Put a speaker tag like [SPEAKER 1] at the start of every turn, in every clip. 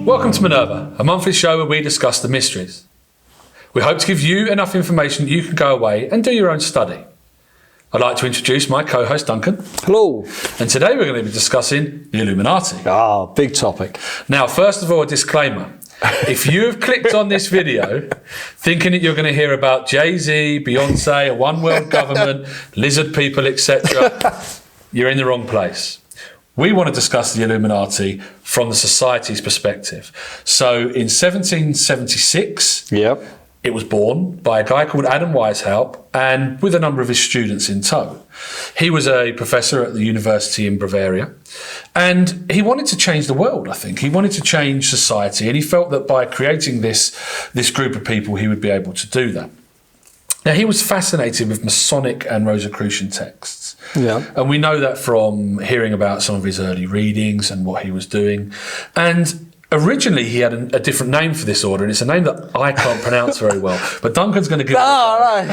[SPEAKER 1] Welcome to Minerva, a monthly show where we discuss the mysteries. We hope to give you enough information that you can go away and do your own study. I'd like to introduce my co-host Duncan.
[SPEAKER 2] Hello.
[SPEAKER 1] And today we're going to be discussing the Illuminati.
[SPEAKER 2] Ah, big topic.
[SPEAKER 1] Now, first of all, a disclaimer. If you have clicked on this video thinking that you're going to hear about Jay-Z, Beyonce, a one world government, lizard people, etc., you're in the wrong place. We want to discuss the Illuminati from the society's perspective. So in 1776, it was born by a guy called Adam Weishaupt and with a number of his students in tow. He was a professor at the university in Bavaria and he wanted to change the world, I think. He wanted to change society and he felt that by creating this group of people, he would be able to do that. Now, he was fascinated with Masonic and Rosicrucian texts. Yeah. And we know that from hearing about some of his early readings and what he was doing. And originally, he had a different name for this order, and it's a name that I can't pronounce very well. But Duncan's going to give it a go.
[SPEAKER 2] Right.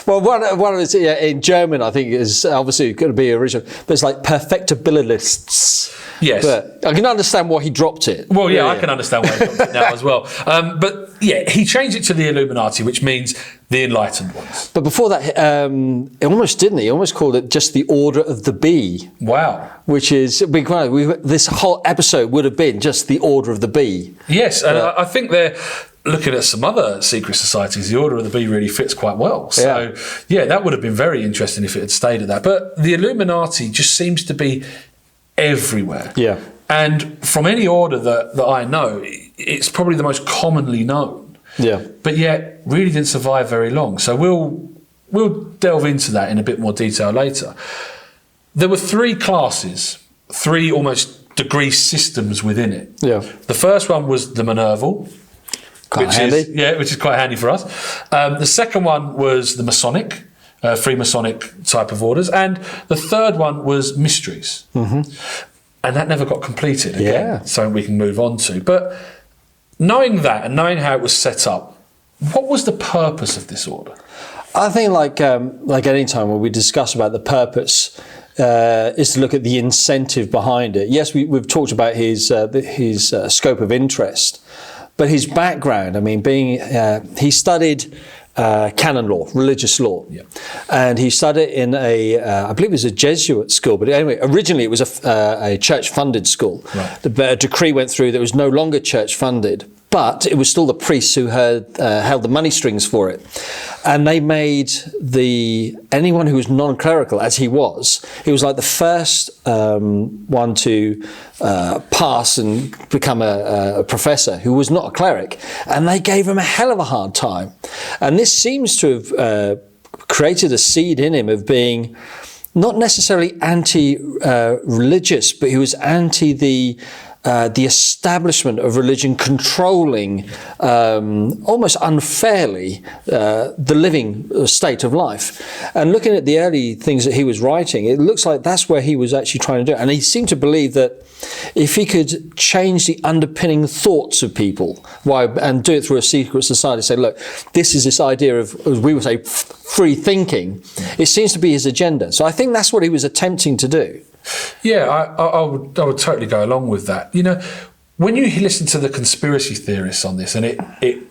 [SPEAKER 2] Well, one of it in German, I think, is obviously going to be original, but it's like Perfectibilists.
[SPEAKER 1] Yes.
[SPEAKER 2] But I can understand why he dropped it.
[SPEAKER 1] Well, yeah, I can understand why he dropped it now as well. But yeah, he changed it to the Illuminati, which means the enlightened ones.
[SPEAKER 2] But before that, it almost didn't. He almost called it just the Order of the Bee.
[SPEAKER 1] Wow.
[SPEAKER 2] Which is, this whole episode would have been just the Order of the Bee.
[SPEAKER 1] Yes, and I think they're looking at some other secret societies. The Order of the Bee really fits quite well. So, yeah, that would have been very interesting if it had stayed at that. But the Illuminati just seems to be everywhere.
[SPEAKER 2] Yeah.
[SPEAKER 1] And from any order that I know, it's probably the most commonly known.
[SPEAKER 2] Yeah.
[SPEAKER 1] But yet really didn't survive very long. So we'll delve into that in a bit more detail later. There were three classes, three almost degree systems within it. Yeah. The first one was the Minerva, which is quite handy for us. The second one was the Masonic, Freemasonic type of orders, and the third one was mysteries. Mm-hmm. And that never got completed again, so we can move on to. But knowing that and knowing how it was set up, what was the purpose of this order?
[SPEAKER 2] I think like any time when we discuss about the purpose, is to look at the incentive behind it. Yes, we've talked about his scope of interest, but his background. I mean, he studied canon law, religious law, and he studied in I believe it was a Jesuit school, but anyway, originally it was a church-funded school. Right. A decree went through that it was no longer church-funded, but it was still the priests who held the money strings for it. And they made anyone who was non-clerical, as he was like the first one to pass and become a professor who was not a cleric. And they gave him a hell of a hard time. And this seems to have created a seed in him of being not necessarily anti-religious, but he was anti the establishment of religion controlling almost unfairly the living state of life. And looking at the early things that he was writing, it looks like that's where he was actually trying to do it. And he seemed to believe that if he could change the underpinning thoughts of people and do it through a secret society, say, look, this is this idea of, as we would say, free thinking, it seems to be his agenda. So I think that's what he was attempting to do.
[SPEAKER 1] Yeah, I would totally go along with that. You know, when you listen to the conspiracy theorists on this, and it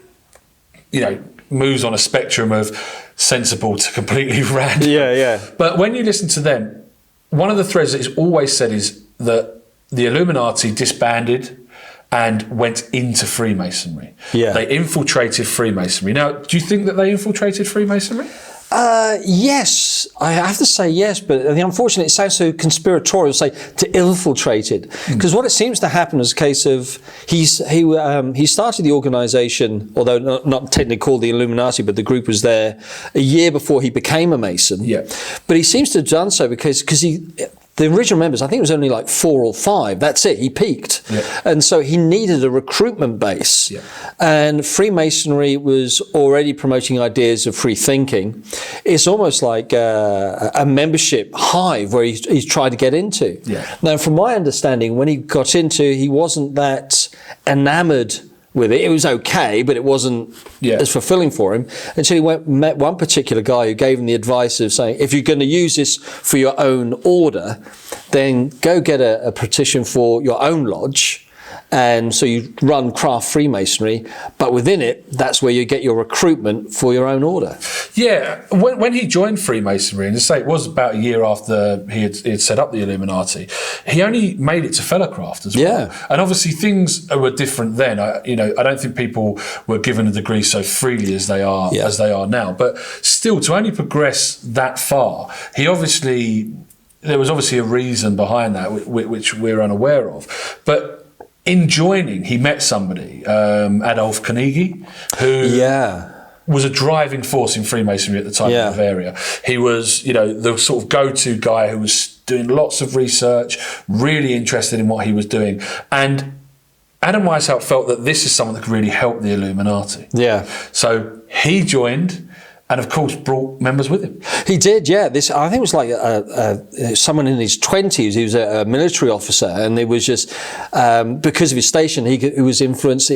[SPEAKER 1] moves on a spectrum of sensible to completely random. Yeah. But when you listen to them, one of the threads that is always said is that the Illuminati disbanded and went into Freemasonry. Yeah. They infiltrated Freemasonry. Now, do you think that they infiltrated Freemasonry?
[SPEAKER 2] Yes, I have to say yes, but unfortunately it sounds so conspiratorial to say to infiltrate it. Because what it seems to happen is a case of he started the organisation, although not technically called the Illuminati, but the group was there a year before he became a Mason. Yeah. But he seems to have done so because the original members, I think it was only like 4 or 5. That's it. He peaked. Yeah. And so he needed a recruitment base. Yeah. And Freemasonry was already promoting ideas of free thinking. It's almost like a membership hive where he's tried to get into. Yeah. Now, from my understanding, when he got into, he wasn't that enamored with it. It was okay, but it wasn't as fulfilling for him until he met one particular guy who gave him the advice of saying, if you're going to use this for your own order, then go get a petition for your own lodge And so you run craft Freemasonry, but within it, that's where you get your recruitment for your own order.
[SPEAKER 1] Yeah, when he joined Freemasonry, and to say it was about a year after he had set up the Illuminati, he only made it to Fellowcraft as well.
[SPEAKER 2] Yeah.
[SPEAKER 1] And obviously things were different then. I don't think people were given a degree so freely as they are now. But still, to only progress that far, there was obviously a reason behind that, which we're unaware of. But in joining, he met somebody, Adolf Carnegie, who was a driving force in Freemasonry at the time in Bavaria. He was, the sort of go-to guy who was doing lots of research, really interested in what he was doing. And Adam Weishaupt felt that this is someone that could really help the Illuminati.
[SPEAKER 2] Yeah.
[SPEAKER 1] So he joined, and of course brought members with him.
[SPEAKER 2] He did, yeah. I think it was like someone in his 20s. He was a military officer, and it was just because of his station, he was influenced.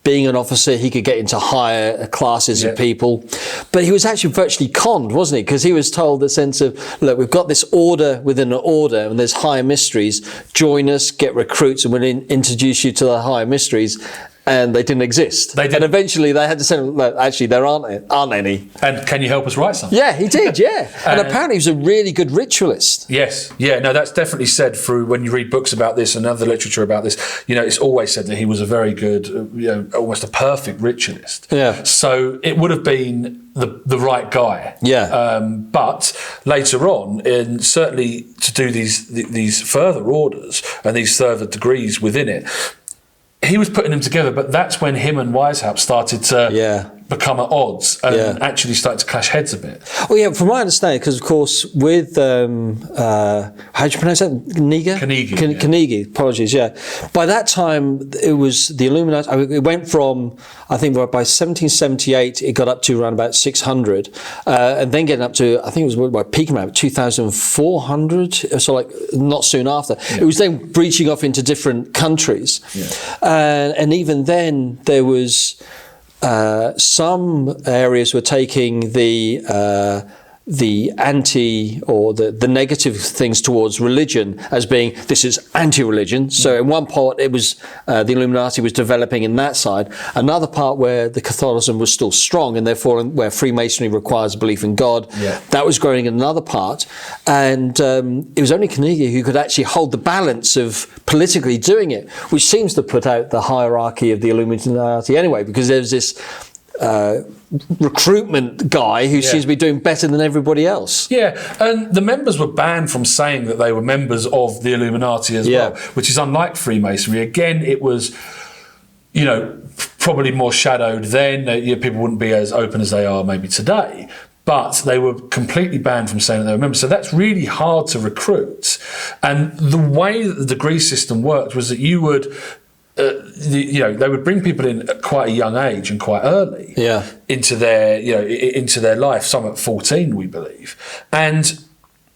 [SPEAKER 2] Being an officer, he could get into higher classes of people. But he was actually virtually conned, wasn't he? Because he was told the sense of, look, we've got this order within an order, and there's higher mysteries. Join us, get recruits, and we'll introduce you to the higher mysteries. And they didn't exist. And eventually they had to say, look, actually, there aren't any.
[SPEAKER 1] And can you help us write something?
[SPEAKER 2] Yeah, he did, yeah. And apparently he was a really good ritualist.
[SPEAKER 1] Yes, yeah, no, that's definitely said through when you read books about this and other literature about this. It's always said that he was a very good, almost a perfect ritualist.
[SPEAKER 2] Yeah.
[SPEAKER 1] So it would have been the right guy.
[SPEAKER 2] Yeah.
[SPEAKER 1] But later on, and certainly to do these further orders and these further degrees within it, he was putting them together, but that's when him and Weishaupt started to become at odds and actually started to clash heads a bit.
[SPEAKER 2] Well, yeah, from my understanding, because of course with, how do you pronounce that? Carnegie, apologies, yeah. By that time, it was the Illuminati, it went from, I think by 1778, it got up to around about 600, and then getting up to, I think it was by peaking about 2,400, so like not soon after. It was then breaching off into different countries. And even then, there was some areas were taking the anti or the negative things towards religion as being, this is anti-religion. So in one part it was the Illuminati was developing in that side. Another part where the Catholicism was still strong, and therefore where Freemasonry requires belief in God, that was growing in another part. And it was only Carnegie who could actually hold the balance of politically doing it, which seems to put out the hierarchy of the Illuminati anyway, because there's this recruitment guy who seems to be doing better than everybody else. Yeah,
[SPEAKER 1] and the members were banned from saying that they were members of the Illuminati as well, which is unlike Freemasonry. Again, it was, probably more shadowed then. People wouldn't be as open as they are maybe today. But they were completely banned from saying that they were members. So that's really hard to recruit. And the way that the degree system worked was that you would they would bring people in at quite a young age and quite early into their life, some at 14, we believe. And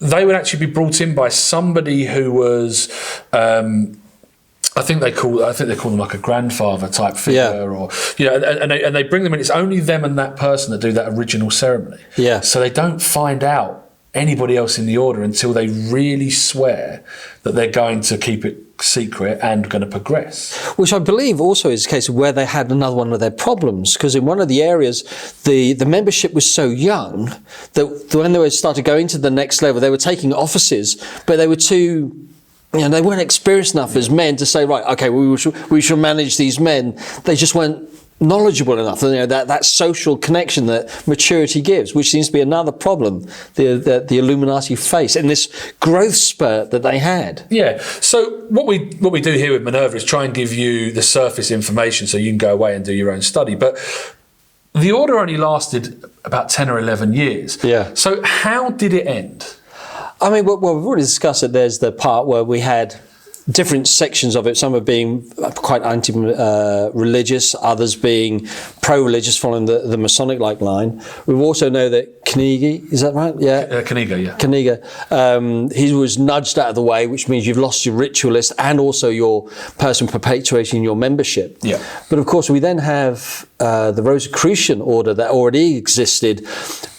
[SPEAKER 1] they would actually be brought in by somebody who was, I think they call them like a grandfather type figure, or and they bring them in. It's only them and that person that do that original ceremony.
[SPEAKER 2] Yeah.
[SPEAKER 1] So they don't find out anybody else in the order until they really swear that they're going to keep it secret and going to progress.
[SPEAKER 2] Which I believe also is the case of where they had another one of their problems, because in one of the areas the membership was so young that when they started going to the next level, they were taking offices, but they were too, they weren't experienced enough as men to say, right, okay, we should manage these men. They just weren't knowledgeable enough, that social connection that maturity gives, which seems to be another problem the Illuminati face in this growth spurt that they had.
[SPEAKER 1] Yeah. So what we do here with Minerva is try and give you the surface information so you can go away and do your own study. But the order only lasted about 10 or 11 years.
[SPEAKER 2] Yeah.
[SPEAKER 1] So how did it end?
[SPEAKER 2] I mean, well, we've already discussed it. There's the part where we had different sections of it, some of being quite anti-religious, others being pro-religious, following the Masonic-like line. We also know that Carnegie, is that right? Yeah. Carnegie. He was nudged out of the way, which means you've lost your ritualist and also your person perpetuating your membership.
[SPEAKER 1] Yeah.
[SPEAKER 2] But of course, we then have the Rosicrucian order that already existed,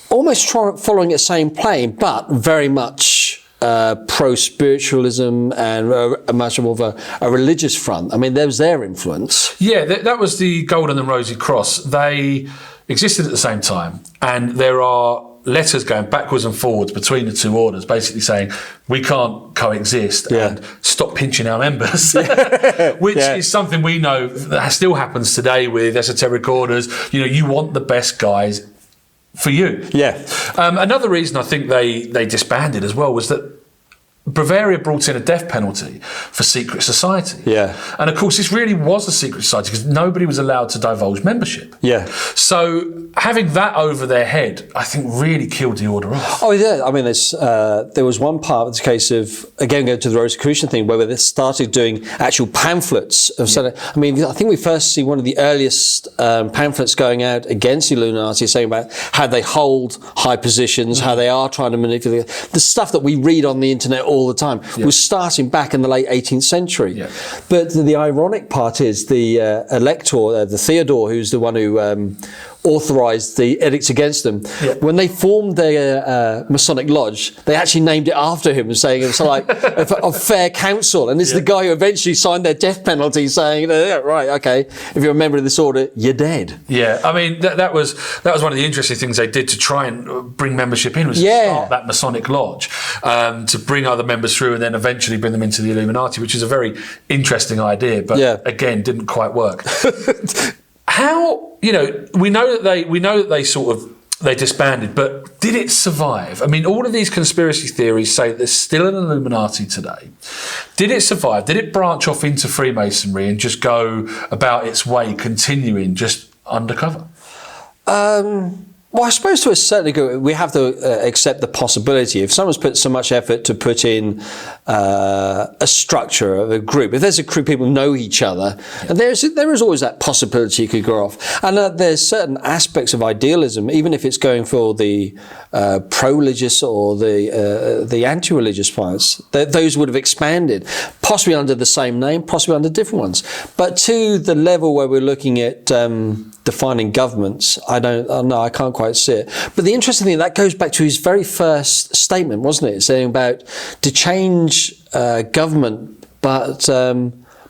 [SPEAKER 2] almost following the same plane, but very much pro-spiritualism and a much more of a religious front. I mean, there was their influence.
[SPEAKER 1] Yeah, that was the Golden and Rosy Cross. They existed at the same time, and there are letters going backwards and forwards between the two orders, basically saying we can't coexist and stop pinching our members, which is something we know that still happens today with esoteric orders. You know, you want the best guys for you.
[SPEAKER 2] Yeah.
[SPEAKER 1] Another reason I think they disbanded as well was that Bavaria brought in a death penalty for secret society.
[SPEAKER 2] Yeah.
[SPEAKER 1] And of course, this really was a secret society because nobody was allowed to divulge membership.
[SPEAKER 2] Yeah.
[SPEAKER 1] So having that over their head, I think really killed the order off.
[SPEAKER 2] Oh, yeah. I mean, there was one part of the case of, again, going to the Rosicrucian thing, where they started doing actual pamphlets of I mean, I think we first see one of the earliest pamphlets going out against the Illuminati, saying about how they hold high positions, how they are trying to manipulate. The stuff that we read on the internet all the time was starting back in the late 18th century. Yeah. But the ironic part is the elector, the Theodore, who's the one who authorised the edicts against them. Yeah. When they formed their Masonic lodge, they actually named it after him, saying it was like a fair counsel. And it's the guy who eventually signed their death penalty, saying, right, okay, if you're a member of this order, you're dead.
[SPEAKER 1] Yeah, I mean, that was one of the interesting things they did to try and bring membership in, was to start that Masonic lodge, to bring other members through and then eventually bring them into the Illuminati, which is a very interesting idea, but again, didn't quite work. How, you know, we know that they disbanded, but did it survive? I mean, all of these conspiracy theories say that there's still an Illuminati today. Did it survive? Did it branch off into Freemasonry and just go about its way, continuing just undercover?
[SPEAKER 2] Well, I suppose to a certain degree, we have to accept the possibility. If someone's put so much effort to put in a structure of a group, if there's a group of people who know each other, and there is always that possibility it could go off. And there's certain aspects of idealism, even if it's going for the pro-religious or the anti-religious parts, those would have expanded, possibly under the same name, possibly under different ones. But to the level where we're looking at defining governments, I can't quite see it. But the interesting thing, that goes back to his very first statement, wasn't it? Saying about to change government, but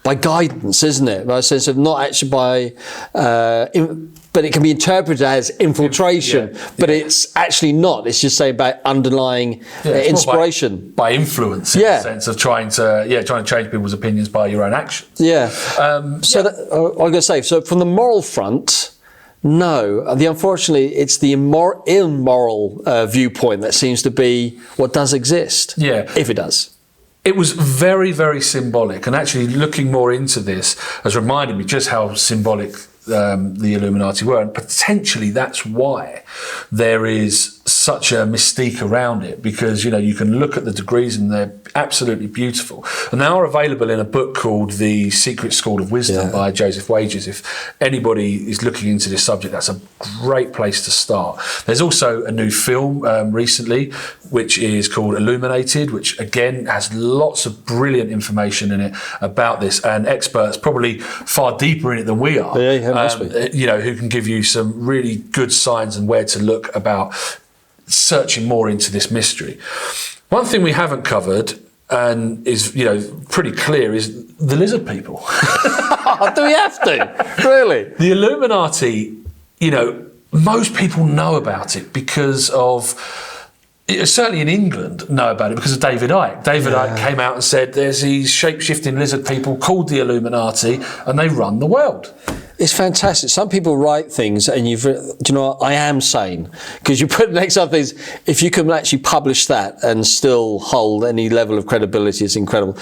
[SPEAKER 2] by guidance, isn't it? By a sense of not actually by, but it can be interpreted as infiltration, but it's actually not. It's just saying about underlying inspiration.
[SPEAKER 1] By influence, in the sense of trying to change people's opinions by your own actions.
[SPEAKER 2] Yeah. I'm going to say, so from the moral front, no. Unfortunately, it's the immoral viewpoint that seems to be what does exist. Yeah. If it does.
[SPEAKER 1] It was very, very symbolic, and actually looking more into this has reminded me just how symbolic the Illuminati were, and potentially that's why there is such a mystique around it, because you can look at the degrees and they're absolutely beautiful, and they are available in a book called The Secret School of Wisdom by Joseph Wages. If anybody is looking into this subject, that's a great place to start. There's also a new film recently which is called Illuminated, which again has lots of brilliant information in it about this, and experts probably far deeper in it than we are, who can give you some really good signs and where to look about searching more into this mystery. One thing we haven't covered, and is pretty clear, is the lizard people.
[SPEAKER 2] Do we have to? Really?
[SPEAKER 1] The Illuminati, most people know about it because of, certainly in England, know about it because of David Icke. David Icke came out and said there's these shape-shifting lizard people called the Illuminati and they run the world.
[SPEAKER 2] It's fantastic. Some people write things and I am sane, because you put next up things, if you can actually publish that and still hold any level of credibility, it's incredible.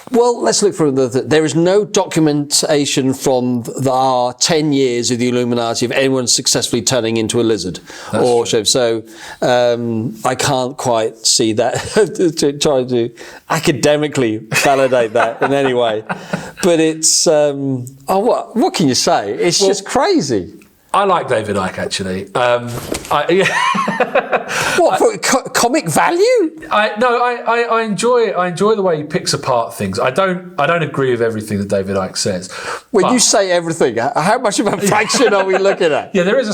[SPEAKER 2] Well, let's look for there is no documentation from our 10 years of the Illuminati of anyone successfully turning into a lizard. So I can't quite see that, to try to academically validate that in any way. But it's, what can you say? It's just crazy.
[SPEAKER 1] I like David Icke, actually.
[SPEAKER 2] What, for comic value?
[SPEAKER 1] I enjoy the way he picks apart things. I don't agree with everything that David Icke says.
[SPEAKER 2] When you say everything, how much of a fraction are we looking at?
[SPEAKER 1] Yeah, there is a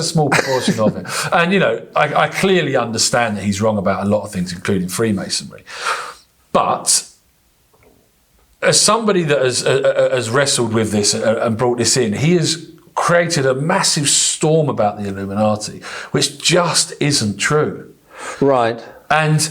[SPEAKER 1] small proportion of it. And, I clearly understand that he's wrong about a lot of things, including Freemasonry. But as somebody that has wrestled with this and brought this in, he has created a massive storm about the Illuminati, which just isn't true.
[SPEAKER 2] Right.
[SPEAKER 1] And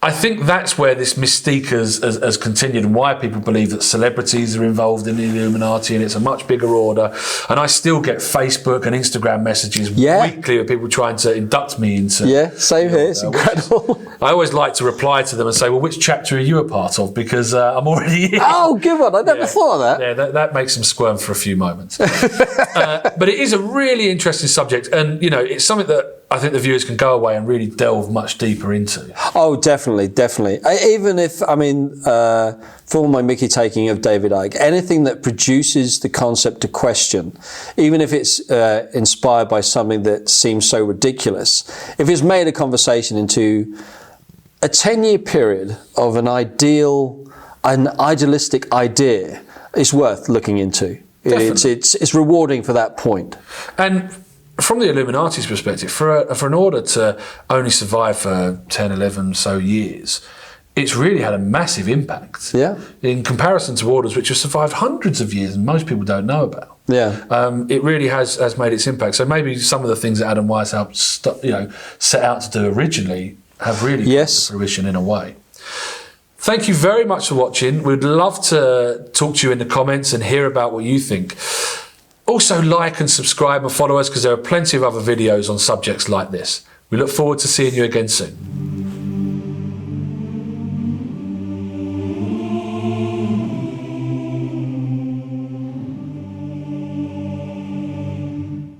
[SPEAKER 1] I think that's where this mystique has continued, and why people believe that celebrities are involved in the Illuminati and it's a much bigger order. And I still get Facebook and Instagram messages weekly of people trying to induct me into.
[SPEAKER 2] Yeah, same here. It's incredible.
[SPEAKER 1] I always like to reply to them and say, well, which chapter are you a part of? Because I'm already in.
[SPEAKER 2] Oh, good one. I never thought of that.
[SPEAKER 1] Yeah, that makes them squirm for a few moments. But it is a really interesting subject. And, it's something that I think the viewers can go away and really delve much deeper into.
[SPEAKER 2] Oh, definitely. Even if, for my Mickey taking of David Icke, anything that produces the concept to question, even if it's inspired by something that seems so ridiculous, if it's made a conversation into a 10-year period of an idealistic idea, it's worth looking into. It's rewarding for that point.
[SPEAKER 1] And from the Illuminati's perspective, for an order to only survive for 10, 11 so years, it's really had a massive impact.
[SPEAKER 2] Yeah.
[SPEAKER 1] In comparison to orders which have survived hundreds of years and most people don't know about.
[SPEAKER 2] Yeah.
[SPEAKER 1] It really has made its impact. So maybe some of the things that Adam Weiss helped set out to do originally have really come to fruition in a way. Thank you very much for watching. We'd love to talk to you in the comments and hear about what you think. Also, like and subscribe and follow us, because there are plenty of other videos on subjects like this. We look forward to seeing you again soon.